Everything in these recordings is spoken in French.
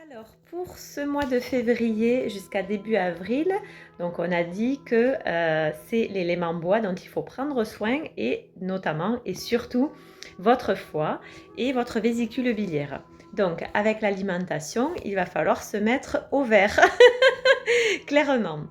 Alors, pour ce mois de février jusqu'à début avril, donc on a dit que c'est l'élément bois dont il faut prendre soin et notamment et surtout votre foie et votre vésicule biliaire. Donc, avec l'alimentation, il va falloir se mettre au vert. Clairement.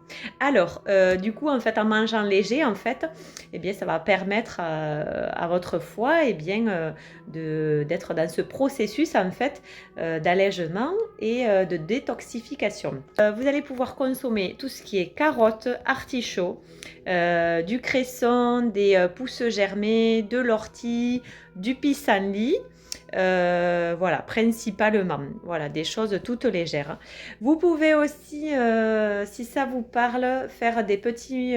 Alors, du coup, en fait, en mangeant léger, en fait, eh bien, ça va permettre à votre foie, eh bien, d'être dans ce processus, en fait, d'allègement et de détoxification. Vous allez pouvoir consommer tout ce qui est carottes, artichauts, du cresson, des pousses germées, de l'ortie, du pissenlit. Voilà, principalement, voilà, des choses toutes légères. Vous pouvez aussi, si ça vous parle, faire des petites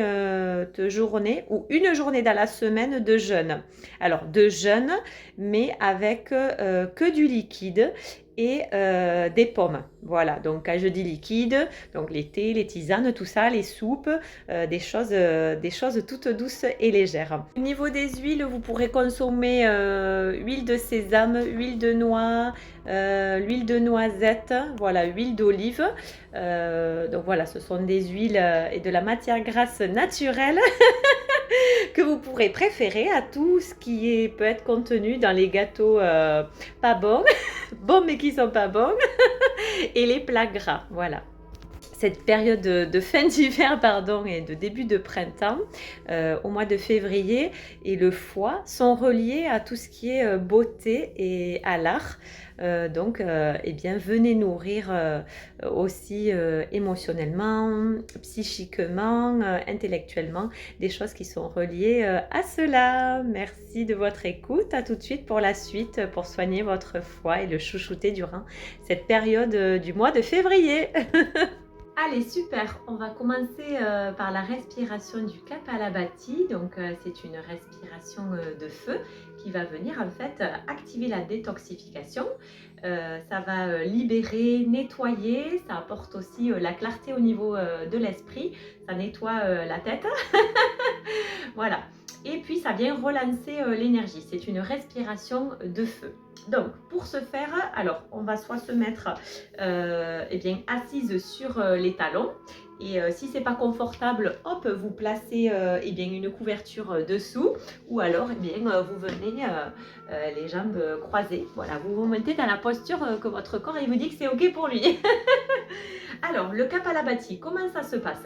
journées ou une journée dans la semaine de jeûne. Alors, de jeûne, mais avec que du liquide et des pommes. Voilà, donc quand je dis liquide, donc les thés, les tisanes, tout ça, les soupes, des choses toutes douces et légères. Au niveau des huiles, vous pourrez consommer huile de sésame, huile de noix, l'huile de noisette, voilà, huile d'olive. Donc voilà, ce sont des huiles et de la matière grasse naturelle que vous pourrez préférer à tout ce qui peut être contenu dans les gâteaux pas bons, bons mais qui sont pas bons, et les plats gras, voilà. Cette période de fin d'hiver pardon, et de début de printemps, au mois de février, et le foie sont reliés à tout ce qui est beauté et à l'art. Donc, eh bien, venez nourrir aussi émotionnellement, psychiquement, intellectuellement, des choses qui sont reliées à cela. Merci de votre écoute. À tout de suite pour la suite, pour soigner votre foie et le chouchouter durant cette période du mois de février. Allez, super! On va commencer par la respiration du Kapalabhati. Donc, c'est une respiration de feu qui va venir en fait activer la détoxification. Ça va libérer, nettoyer. Ça apporte aussi la clarté au niveau de l'esprit. Ça nettoie la tête. Voilà. Et puis, ça vient relancer l'énergie. C'est une respiration de feu. Donc, pour ce faire, alors, on va soit se mettre eh bien, assise sur les talons. Et si c'est pas confortable, hop, vous placez eh bien, une couverture dessous. Ou alors, eh bien, vous venez les jambes croisées. Voilà, vous vous mettez dans la posture que votre corps il vous dit que c'est OK pour lui. Alors, le Kapalabhati, comment ça se passe?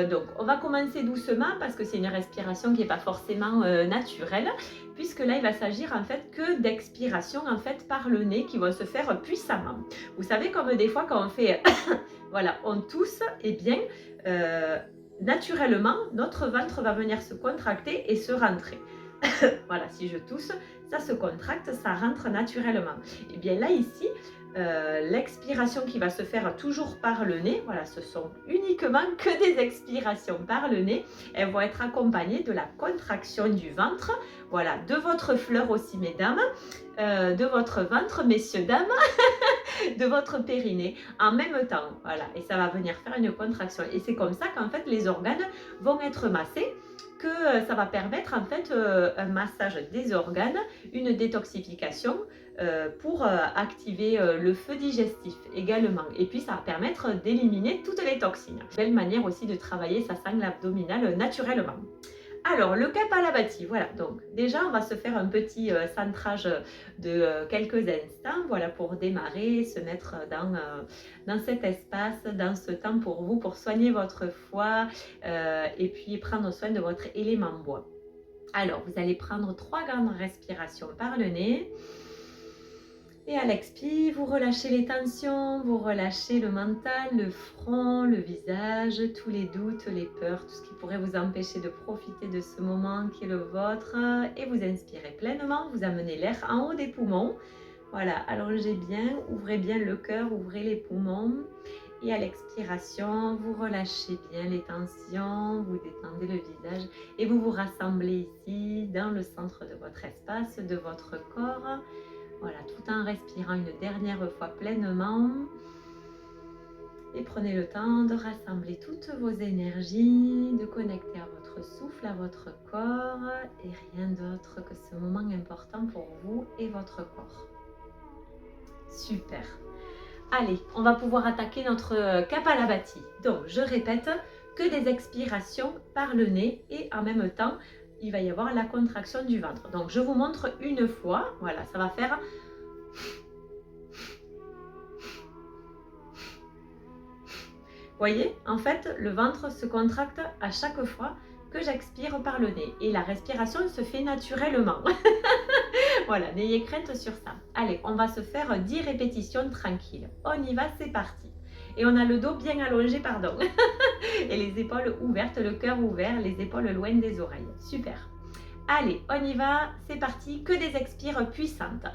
Donc, on va commencer doucement parce que c'est une respiration qui n'est pas forcément naturelle, puisque là, il va s'agir en fait que d'expiration en fait par le nez qui vont se faire puissamment. Vous savez, comme des fois quand on fait, voilà, on tousse, et bien, naturellement, notre ventre va venir se contracter et se rentrer. Voilà, si je tousse, ça se contracte, ça rentre naturellement. Et bien là, ici, l'expiration qui va se faire toujours par le nez, voilà, ce sont uniquement que des expirations par le nez. Elles vont être accompagnées de la contraction du ventre, voilà, de votre fleur aussi, mesdames, de votre ventre, messieurs, dames, de votre périnée en même temps, voilà, et ça va venir faire une contraction. Et c'est comme ça qu'en fait les organes vont être massés, que ça va permettre en fait un massage des organes, une détoxification pour activer le feu digestif également. Et puis ça va permettre d'éliminer toutes les toxines. Belle manière aussi de travailler sa sangle abdominale naturellement. Alors, le Kapalabhati, voilà, donc déjà on va se faire un petit centrage de quelques instants, voilà, pour démarrer, se mettre dans cet espace, dans ce temps pour vous, pour soigner votre foie et puis prendre soin de votre élément bois. Alors, vous allez prendre 3 grandes respirations par le nez. Et à l'expire, vous relâchez les tensions, vous relâchez le mental, le front, le visage, tous les doutes, les peurs, tout ce qui pourrait vous empêcher de profiter de ce moment qui est le vôtre. Et vous inspirez pleinement, vous amenez l'air en haut des poumons. Voilà, allongez bien, ouvrez bien le cœur, ouvrez les poumons. Et à l'expiration, vous relâchez bien les tensions, vous détendez le visage et vous vous rassemblez ici dans le centre de votre espace, de votre corps. Voilà, tout en respirant une dernière fois pleinement. Et prenez le temps de rassembler toutes vos énergies, de connecter à votre souffle, à votre corps et rien d'autre que ce moment important pour vous et votre corps. Super. Allez, on va pouvoir attaquer notre Kapalabhati. Donc, je répète, que des expirations par le nez et en même temps, il va y avoir la contraction du ventre. Donc, je vous montre une fois. Voilà, ça va faire... Vous voyez, en fait, le ventre se contracte à chaque fois que j'expire par le nez. Et la respiration se fait naturellement. Voilà, n'ayez crainte sur ça. Allez, on va se faire 10 répétitions tranquilles. On y va, c'est parti. Et on a le dos bien allongé, pardon. Et les épaules ouvertes, le cœur ouvert, les épaules loin des oreilles. Super. Allez, on y va, c'est parti. Que des expires puissantes.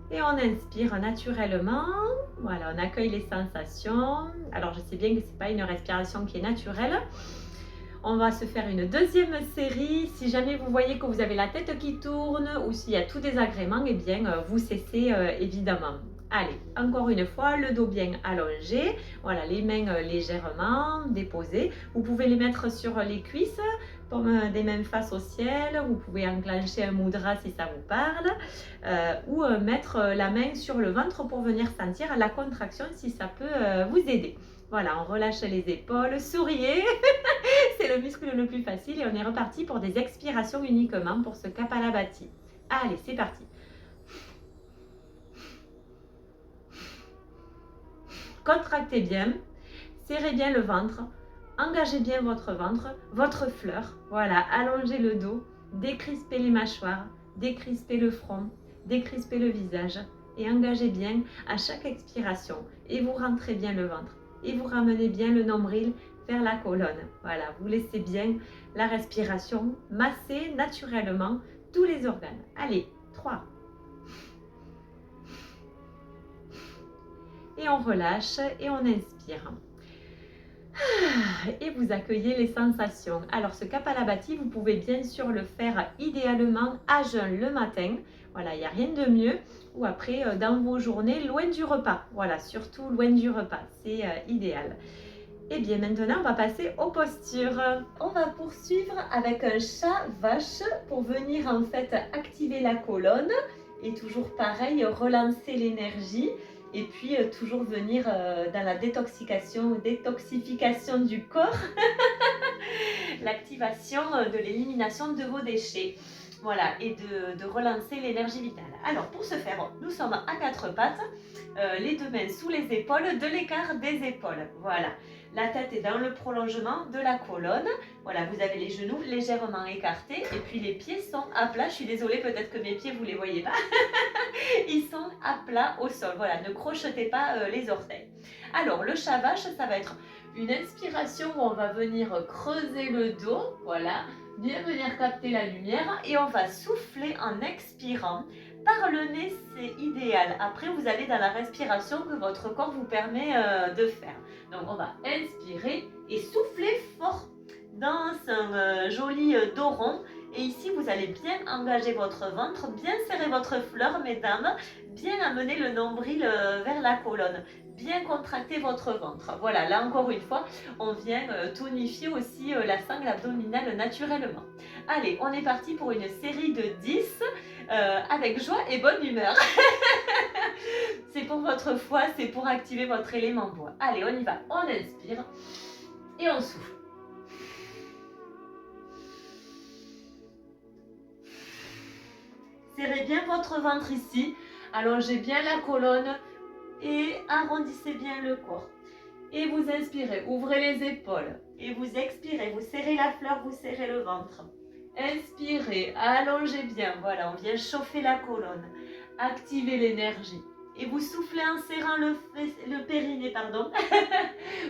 Et on inspire naturellement. Voilà, on accueille les sensations. Alors, je sais bien que ce n'est pas une respiration qui est naturelle. On va se faire une deuxième série. Si jamais vous voyez que vous avez la tête qui tourne ou s'il y a tout désagrément, eh bien, vous cessez évidemment. Allez, encore une fois, le dos bien allongé. Voilà, les mains légèrement déposées. Vous pouvez les mettre sur les cuisses, comme des mains face au ciel. Vous pouvez enclencher un mudra si ça vous parle. Ou mettre la main sur le ventre pour venir sentir la contraction si ça peut vous aider. Voilà, on relâche les épaules, souriez. C'est le muscle le plus facile et on est reparti pour des expirations uniquement pour ce Kapalabhati. Allez, c'est parti. Contractez bien, serrez bien le ventre, engagez bien votre ventre, votre fleur. Voilà, allongez le dos, décrispez les mâchoires, décrispez le front, décrispez le visage et engagez bien à chaque expiration. Et vous rentrez bien le ventre et vous ramenez bien le nombril vers la colonne. Voilà, vous laissez bien la respiration masser naturellement tous les organes. Allez, 3. Et on relâche et on inspire. Et vous accueillez les sensations. Alors ce Kapalabhati, vous pouvez bien sûr le faire idéalement à jeun le matin. Voilà, il n'y a rien de mieux. Ou après dans vos journées, loin du repas. Voilà, surtout loin du repas. C'est idéal. Et bien maintenant, on va passer aux postures. On va poursuivre avec un chat vache pour venir en fait activer la colonne. Et toujours pareil, relancer l'énergie. Et puis toujours venir dans la détoxification du corps, l'activation de l'élimination de vos déchets. Voilà, et de relancer l'énergie vitale. Alors pour ce faire, nous sommes à quatre pattes, les deux mains sous les épaules, de l'écart des épaules. Voilà, la tête est dans le prolongement de la colonne. Voilà, vous avez les genoux légèrement écartés et puis les pieds sont à plat. Je suis désolée, peut-être que mes pieds, vous ne les voyez pas. Ils sont à plat au sol. Voilà, ne crochetez pas les orteils. Alors, le chat vache, ça va être une inspiration où on va venir creuser le dos. Voilà, bien venir capter la lumière. Et on va souffler en expirant. Par le nez, c'est idéal. Après, vous allez dans la respiration que votre corps vous permet de faire. Donc, on va inspirer et souffler fort dans un joli dos rond. Et ici, vous allez bien engager votre ventre, bien serrer votre fleur, mesdames, bien amener le nombril vers la colonne, bien contracter votre ventre. Voilà, là encore une fois, on vient tonifier aussi la sangle abdominale naturellement. Allez, on est parti pour une série de 10 avec joie et bonne humeur. C'est pour votre foie, c'est pour activer votre élément bois. Allez, on y va. On inspire et on souffle. Serrez bien votre ventre ici, allongez bien la colonne et arrondissez bien le corps. Et vous inspirez, ouvrez les épaules. Et vous expirez, vous serrez la fleur, vous serrez le ventre. Inspirez, allongez bien, voilà, on vient chauffer la colonne. Activez l'énergie. Et vous soufflez en serrant le périnée, pardon.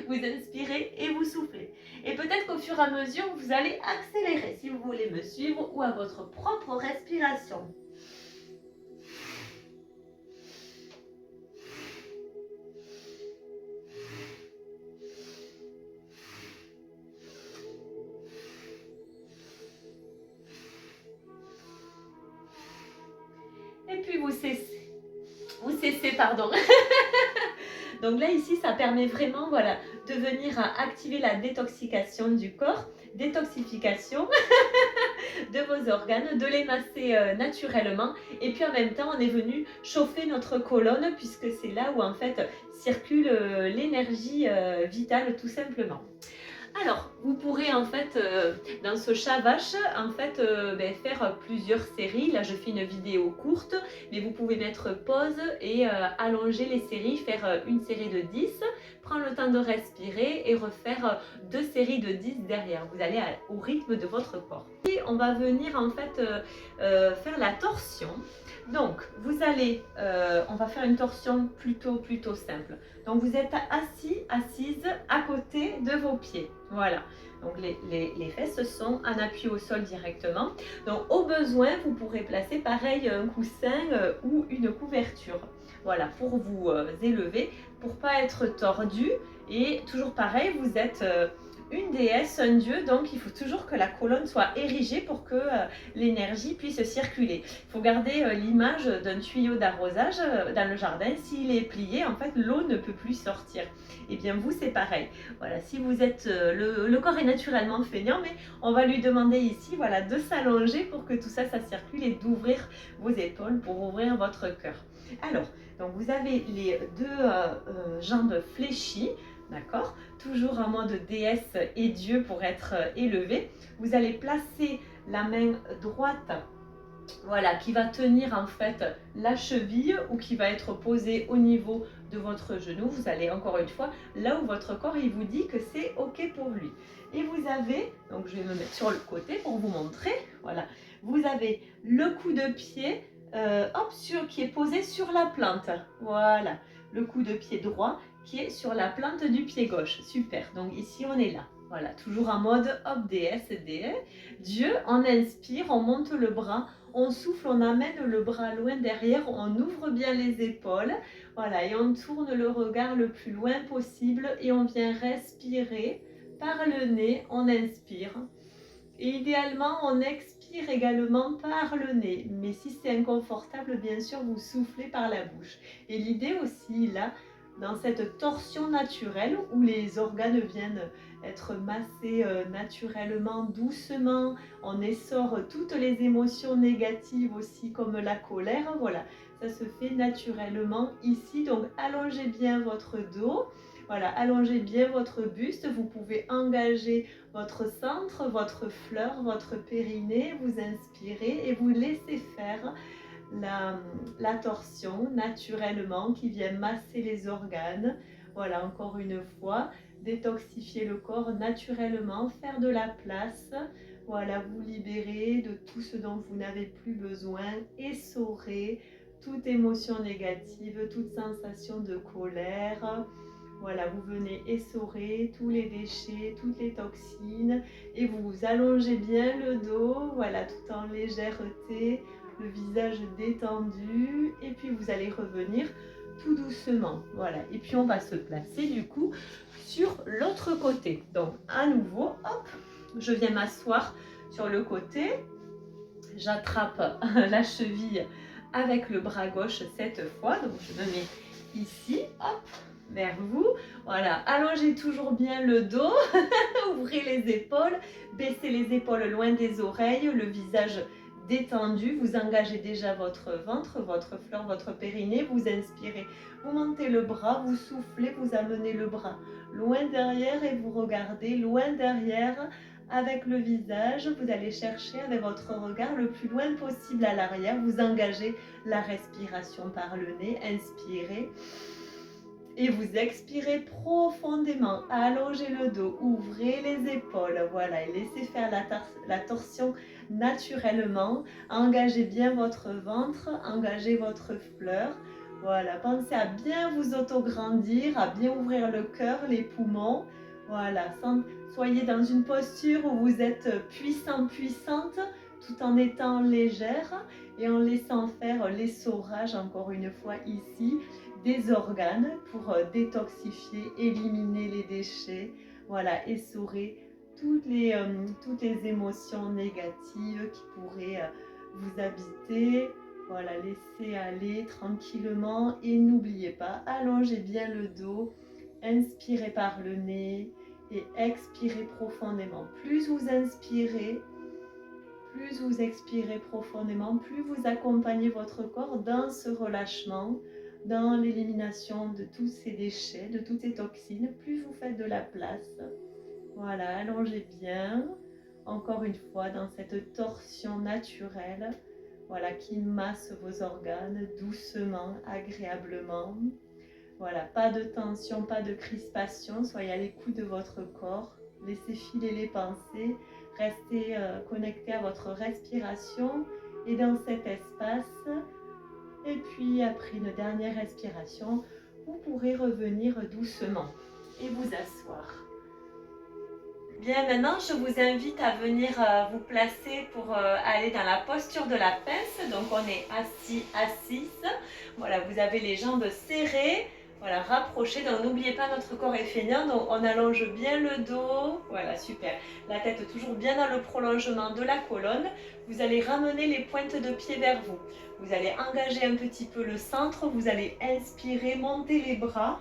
Vous inspirez et vous soufflez. Et peut-être qu'au fur et à mesure, vous allez accélérer si vous voulez me suivre ou à votre propre respiration. Et puis vous cessez TC, pardon. Donc là, ici, ça permet vraiment, voilà, de venir activer la détoxification du corps, détoxification de vos organes, de les masser naturellement. Et puis en même temps, on est venu chauffer notre colonne puisque c'est là où en fait circule l'énergie vitale tout simplement. Alors, vous pourrez en fait, dans ce chat vache, en fait, faire plusieurs séries. Là, je fais une vidéo courte, mais vous pouvez mettre pause et allonger les séries, faire une série de 10, prendre le temps de respirer et refaire 2 séries de 10 derrière. Vous allez au rythme de votre corps. Et on va venir en fait faire la torsion. Donc, vous allez, on va faire une torsion plutôt simple. Donc, vous êtes assis, assise à côté de vos pieds. Voilà. Donc, les fesses sont en appui au sol directement. Donc, au besoin, vous pourrez placer pareil un coussin ou une couverture. Voilà, pour vous élever, pour pas être tordu. Et toujours pareil, vous êtes une déesse, un dieu, donc il faut toujours que la colonne soit érigée pour que l'énergie puisse circuler. Il faut garder l'image d'un tuyau d'arrosage dans le jardin. S'il est plié, en fait, l'eau ne peut plus sortir. Et bien vous, c'est pareil. Voilà, si vous êtes, le corps est naturellement feignant, mais on va lui demander ici, voilà, de s'allonger pour que tout ça, ça circule et d'ouvrir vos épaules pour ouvrir votre cœur. Alors, donc vous avez les deux jambes fléchies. D'accord? Toujours en mode déesse et dieu pour être élevé. Vous allez placer la main droite, voilà, qui va tenir en fait la cheville ou qui va être posée au niveau de votre genou. Vous allez encore une fois là où votre corps il vous dit que c'est ok pour lui. Et vous avez, donc je vais me mettre sur le côté pour vous montrer, voilà, vous avez le coup de pied qui est posé sur la plante. Voilà, le coup de pied droit qui est sur la plante du pied gauche. Super, donc ici on est là. Voilà, toujours en mode hop, déesse, Dieu, on inspire, on monte le bras, on souffle, on amène le bras loin derrière, on ouvre bien les épaules. Voilà, et on tourne le regard le plus loin possible et on vient respirer par le nez, on inspire. Et idéalement, on expire également par le nez. Mais si c'est inconfortable, bien sûr, vous soufflez par la bouche. Et l'idée aussi, là, dans cette torsion naturelle où les organes viennent être massés naturellement, doucement, on essore toutes les émotions négatives aussi comme la colère. Voilà, ça se fait naturellement ici. Donc, allongez bien votre dos. Voilà, allongez bien votre buste. Vous pouvez engager votre centre, votre fleur, votre périnée, vous inspirez et vous laissez faire la torsion naturellement qui vient masser les organes. Voilà, encore une fois, détoxifier le corps naturellement, faire de la place. Voilà, vous libérez de tout ce dont vous n'avez plus besoin, essorez toute émotion négative, toute sensation de colère. Voilà, vous venez essorer tous les déchets, toutes les toxines et vous allongez bien le dos, voilà, tout en légèreté, le visage détendu et puis vous allez revenir tout doucement, voilà. Et puis on va se placer du coup sur l'autre côté. Donc à nouveau, hop, je viens m'asseoir sur le côté, j'attrape la cheville avec le bras gauche cette fois, donc je me mets ici, hop, vers vous. Voilà, allongez toujours bien le dos, ouvrez les épaules, baissez les épaules loin des oreilles, le visage détendu. Vous engagez déjà votre ventre, votre fleur, votre périnée. Vous inspirez, vous montez le bras, vous soufflez, vous amenez le bras loin derrière et vous regardez loin derrière avec le visage. Vous allez chercher avec votre regard le plus loin possible à l'arrière. Vous engagez la respiration par le nez, inspirez. Et vous expirez profondément, allongez le dos, ouvrez les épaules, voilà, et laissez faire la torsion naturellement. Engagez bien votre ventre, engagez votre fleur. Voilà, pensez à bien vous autograndir, à bien ouvrir le cœur, les poumons. Voilà, soyez dans une posture où vous êtes puissant, puissante, tout en étant légère et en laissant faire l'essorage, encore une fois ici, des organes pour détoxifier, éliminer les déchets, voilà, essorer toutes les émotions négatives qui pourraient vous habiter. Voilà, laissez aller tranquillement et n'oubliez pas, allongez bien le dos, inspirez par le nez et expirez profondément. Plus vous inspirez, plus vous expirez profondément, plus vous accompagnez votre corps dans ce relâchement, dans l'élimination de tous ces déchets, de toutes ces toxines, plus vous faites de la place. Voilà, allongez bien, encore une fois, dans cette torsion naturelle, voilà, qui masse vos organes doucement, agréablement. Voilà, pas de tension, pas de crispation, soyez à l'écoute de votre corps, laissez filer les pensées, restez connecté à votre respiration et dans cet espace. Et puis après une dernière respiration, vous pourrez revenir doucement et vous asseoir. Bien, maintenant, je vous invite à venir vous placer pour aller dans la posture de la pince. Donc, on est assis, assise. Voilà, vous avez les jambes serrées. Voilà, rapprochées. Donc, n'oubliez pas, notre corps est feignant. Donc, on allonge bien le dos. Voilà, super. La tête toujours bien dans le prolongement de la colonne. Vous allez ramener les pointes de pied vers vous. Vous allez engager un petit peu le centre. Vous allez inspirer, monter les bras.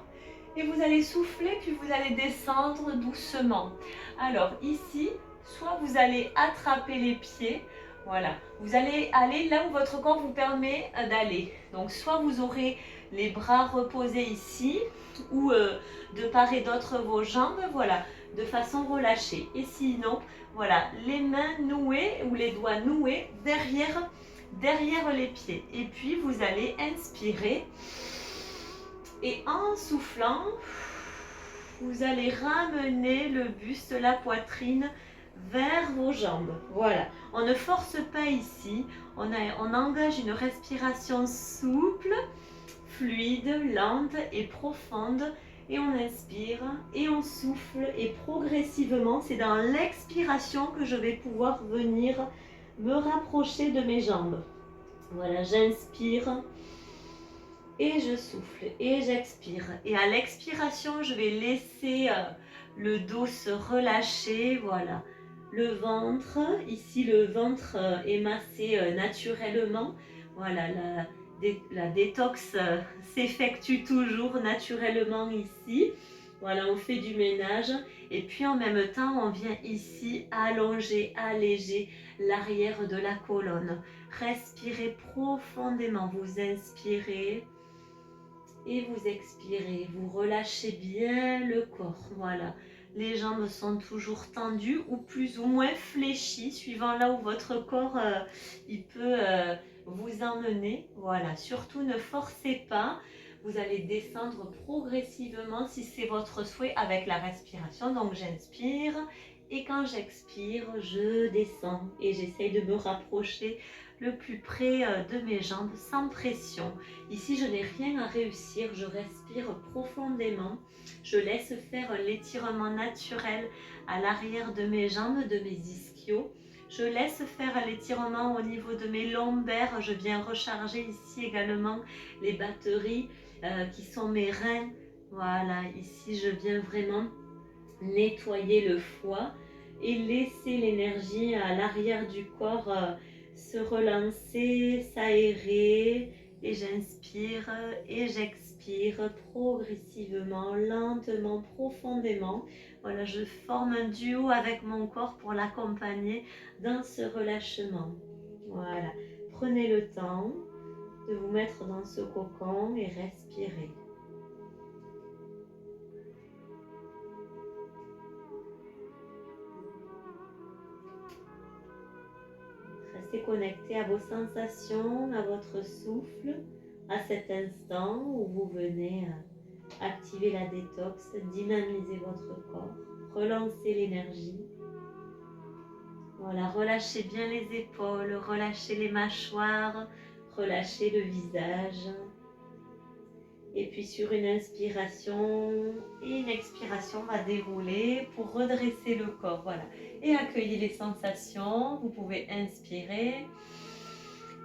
Et vous allez souffler, puis vous allez descendre doucement. Alors ici, soit vous allez attraper les pieds, voilà. Vous allez aller là où votre corps vous permet d'aller. Donc soit vous aurez les bras reposés ici, ou de part et d'autre vos jambes, voilà, de façon relâchée. Et sinon, voilà, les mains nouées ou les doigts noués derrière les pieds. Et puis vous allez inspirer. Et en soufflant, vous allez ramener le buste, la poitrine vers vos jambes. Voilà, on ne force pas ici, on engage une respiration souple, fluide, lente et profonde. Et on inspire et on souffle et progressivement, c'est dans l'expiration que je vais pouvoir venir me rapprocher de mes jambes. Voilà, j'inspire. Et je souffle et j'expire. Et à l'expiration, je vais laisser le dos se relâcher. Voilà. Le ventre, ici le ventre est massé naturellement. Voilà, la détox s'effectue toujours naturellement ici. Voilà, on fait du ménage. Et puis en même temps, on vient ici allonger, alléger l'arrière de la colonne. Respirez profondément. Vous inspirez. Et vous expirez, vous relâchez bien le corps, voilà. Les jambes sont toujours tendues ou plus ou moins fléchies, suivant là où votre corps il peut vous emmener. Voilà, surtout ne forcez pas, vous allez descendre progressivement si c'est votre souhait avec la respiration. Donc j'inspire et quand j'expire, je descends et j'essaye de me rapprocher le plus près de mes jambes sans pression. Ici, je n'ai rien à réussir, je respire profondément. Je laisse faire l'étirement naturel à l'arrière de mes jambes, de mes ischios. Je laisse faire l'étirement au niveau de mes lombaires. Je viens recharger ici également les batteries qui sont mes reins. Voilà, ici, je viens vraiment nettoyer le foie et laisser l'énergie à l'arrière du corps se relancer, s'aérer. Et j'inspire et j'expire progressivement, lentement, profondément. Voilà, je forme un duo avec mon corps pour l'accompagner dans ce relâchement. Voilà, prenez le temps de vous mettre dans ce cocon et respirez. Restez connecté à vos sensations, à votre souffle, à cet instant où vous venez activer la détox, dynamiser votre corps, relancer l'énergie. Voilà, relâchez bien les épaules, relâchez les mâchoires, relâchez le visage. Et puis sur une inspiration et une expiration, on va dérouler pour redresser le corps. Voilà. Et accueillez les sensations. Vous pouvez inspirer.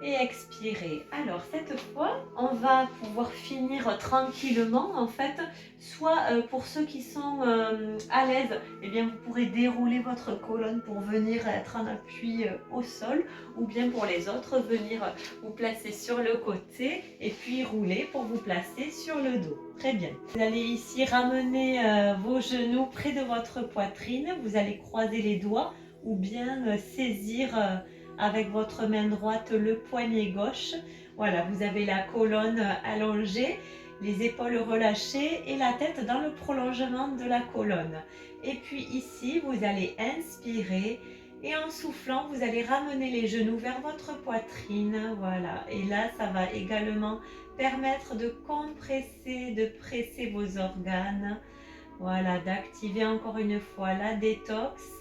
et expirez. Alors cette fois, on va pouvoir finir tranquillement en fait. Soit pour ceux qui sont à l'aise, eh bien vous pourrez dérouler votre colonne pour venir être en appui au sol, ou bien pour les autres, venir vous placer sur le côté et puis rouler pour vous placer sur le dos. Très bien. Vous allez ici ramener vos genoux près de votre poitrine. Vous allez croiser les doigts ou bien saisir avec votre main droite le poignet gauche. Voilà, vous avez la colonne allongée, les épaules relâchées et la tête dans le prolongement de la colonne. Et puis ici, vous allez inspirer et en soufflant, vous allez ramener les genoux vers votre poitrine. Voilà, et là, ça va également permettre de compresser, de presser vos organes. Voilà, d'activer encore une fois la détox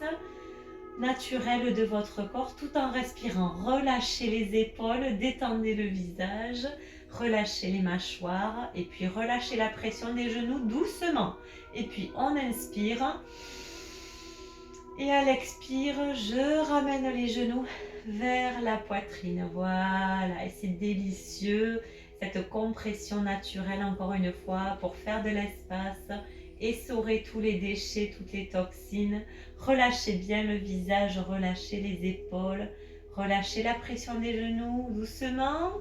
naturelle de votre corps tout en respirant. Relâchez les épaules, détendez le visage, relâchez les mâchoires et puis relâchez la pression des genoux doucement. Et puis on inspire et à l'expire, je ramène les genoux vers la poitrine. Voilà, et c'est délicieux cette compression naturelle encore une fois pour faire de l'espace, essorer tous les déchets, toutes les toxines. Relâchez bien le visage, relâchez les épaules, relâchez la pression des genoux doucement.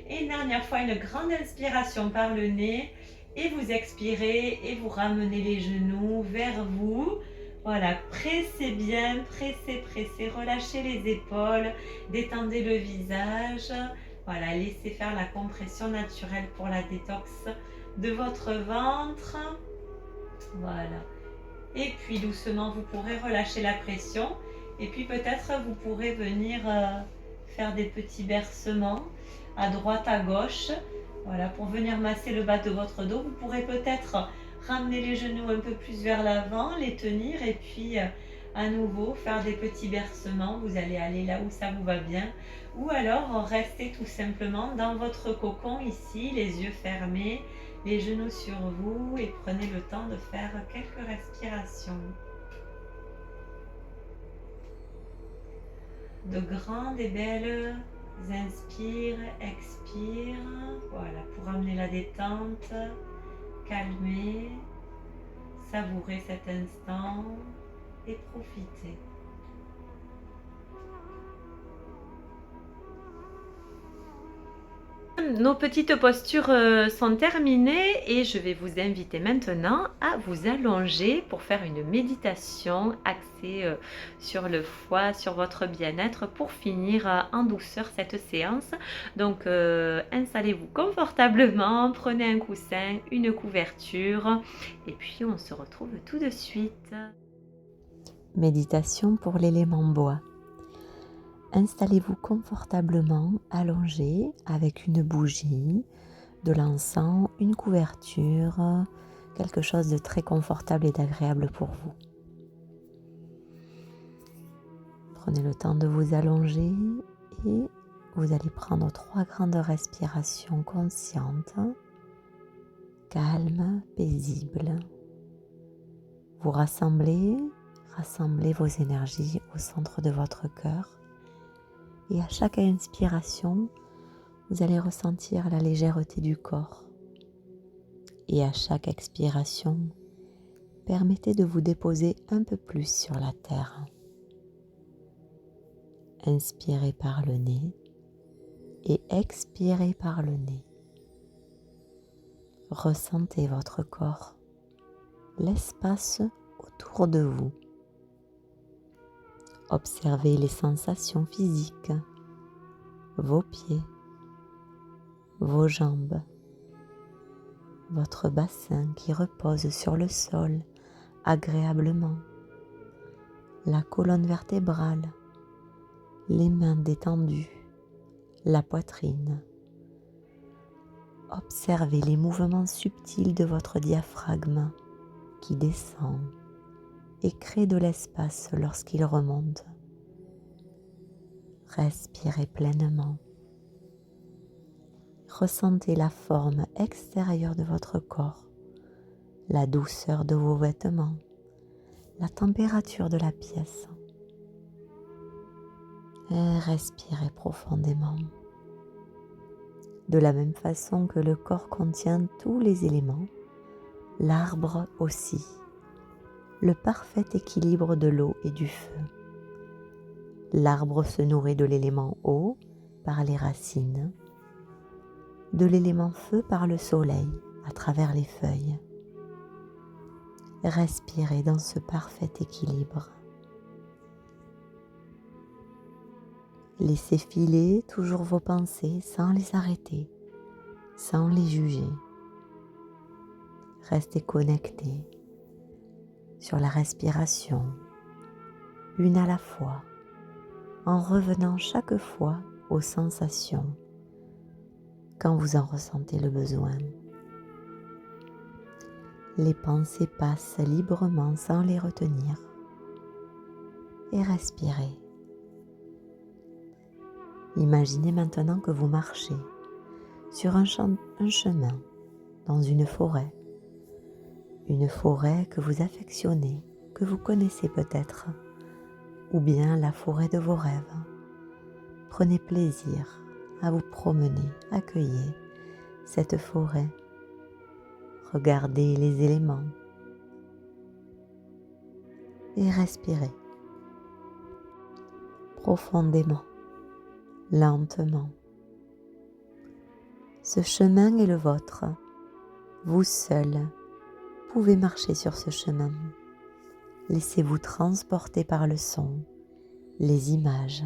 Et une dernière fois, une grande inspiration par le nez et vous expirez et vous ramenez les genoux vers vous. Voilà, pressez bien, pressez, pressez, relâchez les épaules, détendez le visage. Voilà, laissez faire la compression naturelle pour la détox de votre ventre. Voilà. Et puis doucement, vous pourrez relâcher la pression. Et puis peut-être vous pourrez venir faire des petits bercements à droite, à gauche. Voilà, pour venir masser le bas de votre dos. Vous pourrez peut-être ramener les genoux un peu plus vers l'avant, les tenir et puis à nouveau faire des petits bercements. Vous allez aller là où ça vous va bien. Ou alors restez tout simplement dans votre cocon ici, les yeux fermés, les genoux sur vous et prenez le temps de faire quelques respirations. De grandes et belles inspire, expire. Voilà, pour amener la détente, calmer, savourer cet instant et profiter. Nos petites postures sont terminées et je vais vous inviter maintenant à vous allonger pour faire une méditation axée sur le foie, sur votre bien-être pour finir en douceur cette séance. Donc installez-vous confortablement, prenez un coussin, une couverture et puis on se retrouve tout de suite. Méditation pour l'élément bois. Installez-vous confortablement allongé avec une bougie, de l'encens, une couverture, quelque chose de très confortable et d'agréable pour vous. Prenez le temps de vous allonger et vous allez prendre 3 grandes respirations conscientes, calmes, paisibles. Vous rassemblez vos énergies au centre de votre cœur. Et à chaque inspiration, vous allez ressentir la légèreté du corps. Et à chaque expiration, permettez de vous déposer un peu plus sur la terre. Inspirez par le nez et expirez par le nez. Ressentez votre corps, l'espace autour de vous. Observez les sensations physiques, vos pieds, vos jambes, votre bassin qui repose sur le sol agréablement, la colonne vertébrale, les mains détendues, la poitrine. Observez les mouvements subtils de votre diaphragme qui descend et crée de l'espace lorsqu'il remonte. Respirez pleinement. Ressentez la forme extérieure de votre corps, la douceur de vos vêtements, la température de la pièce. Et respirez profondément. De la même façon que le corps contient tous les éléments, l'arbre aussi, le parfait équilibre de l'eau et du feu. L'arbre se nourrit de l'élément eau par les racines, de l'élément feu par le soleil à travers les feuilles. Respirez dans ce parfait équilibre. Laissez filer toujours vos pensées sans les arrêter, sans les juger. Restez connectés sur la respiration, une à la fois, en revenant chaque fois aux sensations quand vous en ressentez le besoin. Les pensées passent librement sans les retenir et respirez. Imaginez maintenant que vous marchez sur un chemin dans une forêt que vous affectionnez, que vous connaissez peut-être, ou bien la forêt de vos rêves. Prenez plaisir à vous promener, accueillez cette forêt, regardez les éléments et respirez profondément, lentement. Ce chemin est le vôtre, vous seul pouvez marcher sur ce chemin. Laissez-vous transporter par le son, les images,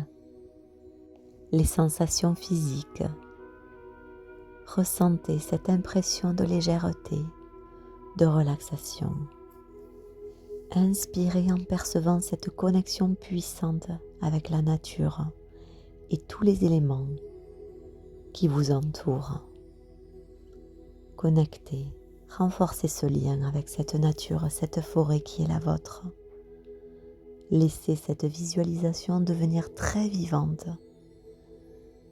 les sensations physiques. Ressentez cette impression de légèreté, de relaxation. Inspirez en percevant cette connexion puissante avec la nature et tous les éléments qui vous entourent. Connectez, renforcez ce lien avec cette nature, cette forêt qui est la vôtre. Laissez cette visualisation devenir très vivante.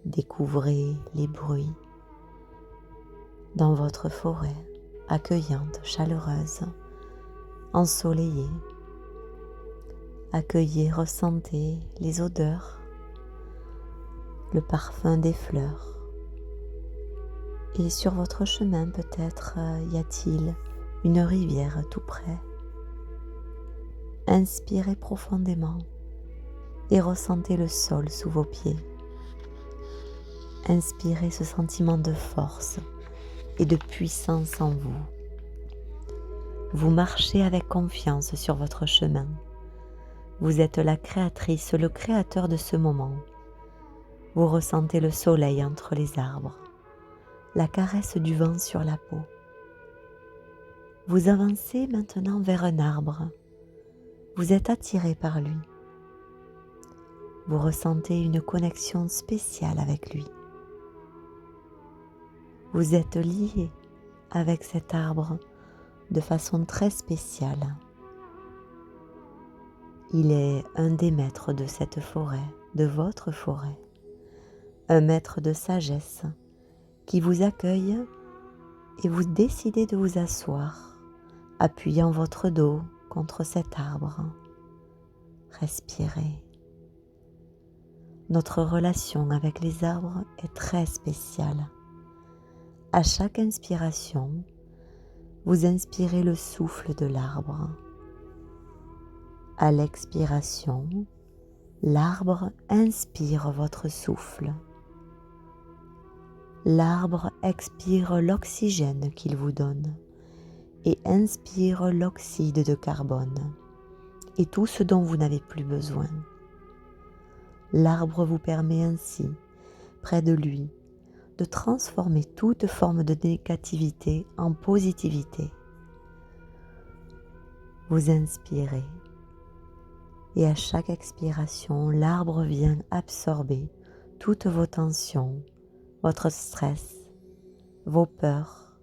Découvrez les bruits dans votre forêt, accueillante, chaleureuse, ensoleillée. Accueillez, ressentez les odeurs, le parfum des fleurs. Et sur votre chemin, peut-être y a-t-il une rivière tout près. Inspirez profondément et ressentez le sol sous vos pieds. Inspirez ce sentiment de force et de puissance en vous. Vous marchez avec confiance sur votre chemin. Vous êtes la créatrice, le créateur de ce moment. Vous ressentez le soleil entre les arbres, la caresse du vent sur la peau. Vous avancez maintenant vers un arbre. Vous êtes attiré par lui. Vous ressentez une connexion spéciale avec lui. Vous êtes lié avec cet arbre de façon très spéciale. Il est un des maîtres de cette forêt, de votre forêt, un maître de sagesse qui vous accueille et vous décidez de vous asseoir, appuyant votre dos contre cet arbre. Respirez. Notre relation avec les arbres est très spéciale. À chaque inspiration, vous inspirez le souffle de l'arbre. À l'expiration, l'arbre inspire votre souffle. L'arbre expire l'oxygène qu'il vous donne et inspire l'oxyde de carbone et tout ce dont vous n'avez plus besoin. L'arbre vous permet ainsi, près de lui, de transformer toute forme de négativité en positivité. Vous inspirez et à chaque expiration, l'arbre vient absorber toutes vos tensions, votre stress, vos peurs,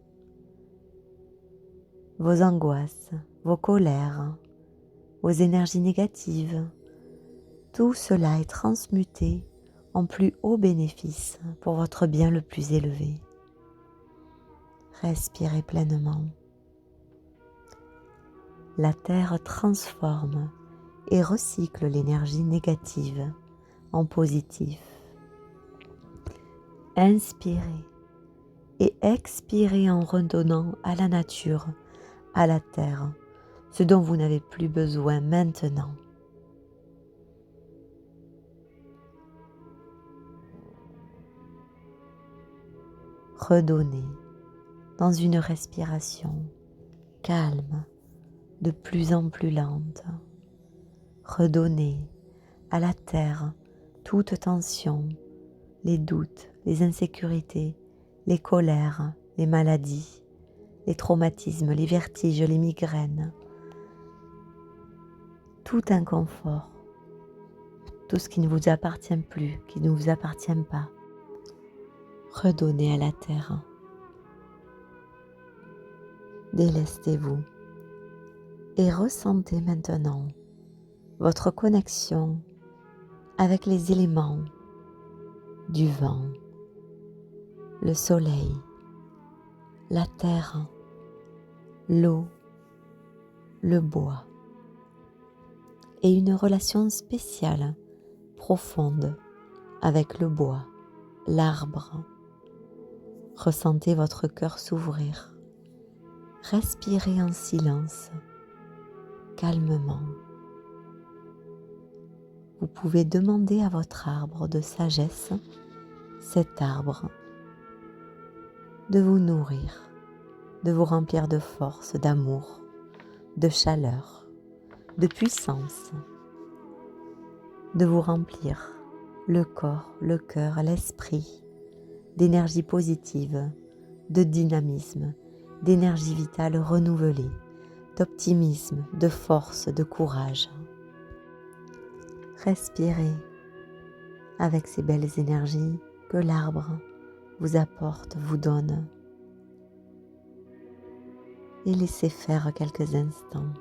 vos angoisses, vos colères, vos énergies négatives. Tout cela est transmuté en plus haut bénéfice pour votre bien le plus élevé. Respirez pleinement. La terre transforme et recycle l'énergie négative en positif. Inspirez expirez en redonnant à la nature, à la terre, ce dont vous n'avez plus besoin maintenant. Redonnez dans une respiration calme, de plus en plus lente. Redonnez à la terre toute tension, les doutes, les insécurités, les colères, les maladies, les traumatismes, les vertiges, les migraines, tout inconfort, tout ce qui ne vous appartient plus, qui ne vous appartient pas. Redonnez à la terre. Délestez-vous et ressentez maintenant votre connexion avec les éléments du vent, le soleil, la terre, l'eau, le bois, et une relation spéciale, profonde avec le bois, l'arbre. Ressentez votre cœur s'ouvrir. Respirez en silence, calmement. Vous pouvez demander à votre arbre de sagesse, cet arbre, de vous nourrir, de vous remplir de force, d'amour, de chaleur, de puissance, de vous remplir le corps, le cœur, l'esprit, d'énergie positive, de dynamisme, d'énergie vitale renouvelée, d'optimisme, de force, de courage. Respirez avec ces belles énergies que l'arbre vous apporte, vous donne, et laissez faire quelques instants.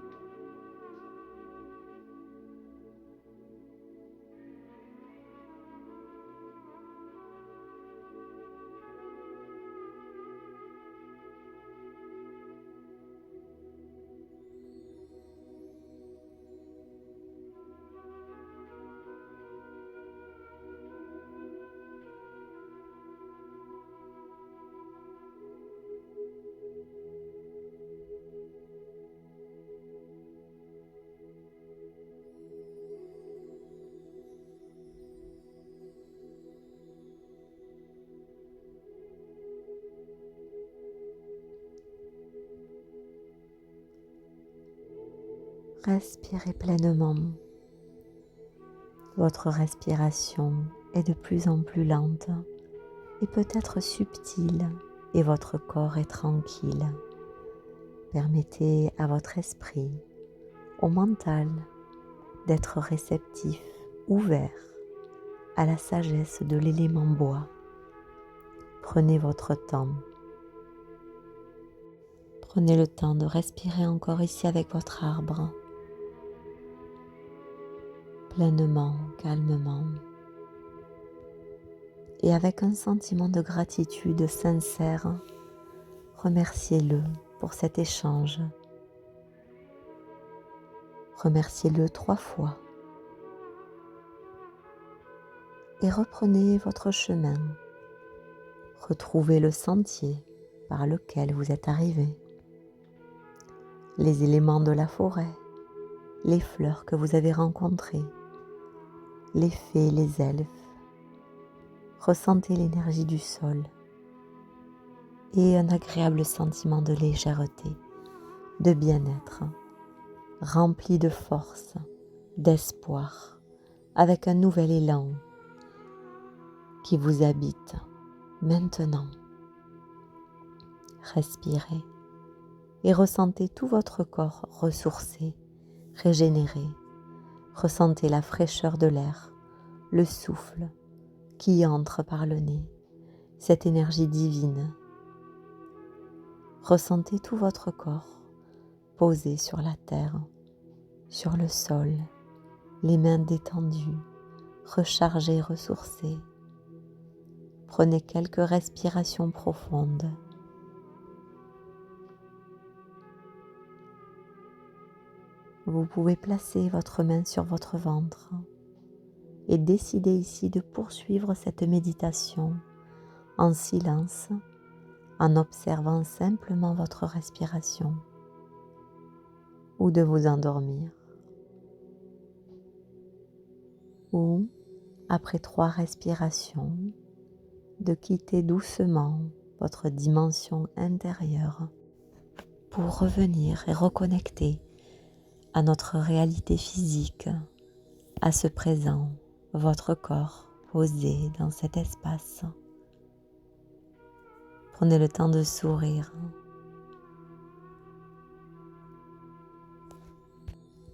Respirez pleinement. Votre respiration est de plus en plus lente et peut-être subtile, et votre corps est tranquille. Permettez à votre esprit, au mental, d'être réceptif, ouvert à la sagesse de l'élément bois. Prenez votre temps. Prenez le temps de respirer encore ici avec votre arbre. Pleinement, calmement, et avec un sentiment de gratitude sincère, remerciez-le pour cet échange. Remerciez-le 3 fois et reprenez votre chemin. Retrouvez le sentier par lequel vous êtes arrivé, les éléments de la forêt, les fleurs que vous avez rencontrées, les fées, les elfes. Ressentez l'énergie du sol et un agréable sentiment de légèreté, de bien-être, rempli de force, d'espoir, avec un nouvel élan qui vous habite maintenant. Respirez et ressentez tout votre corps ressourcé, régénéré. Ressentez la fraîcheur de l'air, le souffle qui entre par le nez, cette énergie divine. Ressentez tout votre corps posé sur la terre, sur le sol, les mains détendues, rechargées, ressourcées. Prenez quelques respirations profondes. Vous pouvez placer votre main sur votre ventre et décider ici de poursuivre cette méditation en silence en observant simplement votre respiration ou de vous endormir. Ou, après 3 respirations, de quitter doucement votre dimension intérieure pour revenir et reconnecter à notre réalité physique, à ce présent, votre corps posé dans cet espace. Prenez le temps de sourire,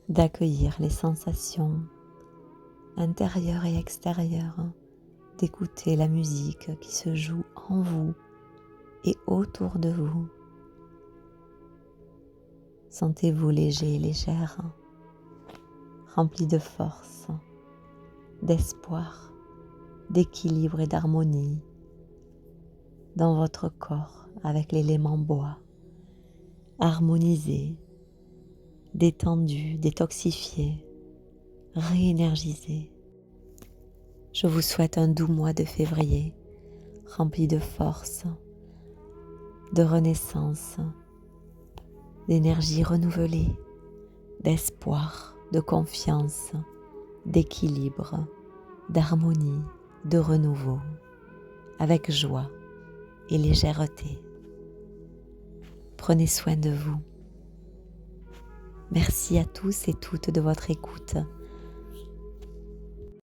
d'accueillir les sensations intérieures et extérieures, d'écouter la musique qui se joue en vous et autour de vous. Sentez-vous léger et légère, rempli de force, d'espoir, d'équilibre et d'harmonie dans votre corps avec l'élément bois, harmonisé, détendu, détoxifié, réénergisé. Je vous souhaite un doux mois de février, rempli de force, de renaissance, d'énergie renouvelée, d'espoir, de confiance, d'équilibre, d'harmonie, de renouveau, avec joie et légèreté. Prenez soin de vous. Merci à tous et toutes de votre écoute.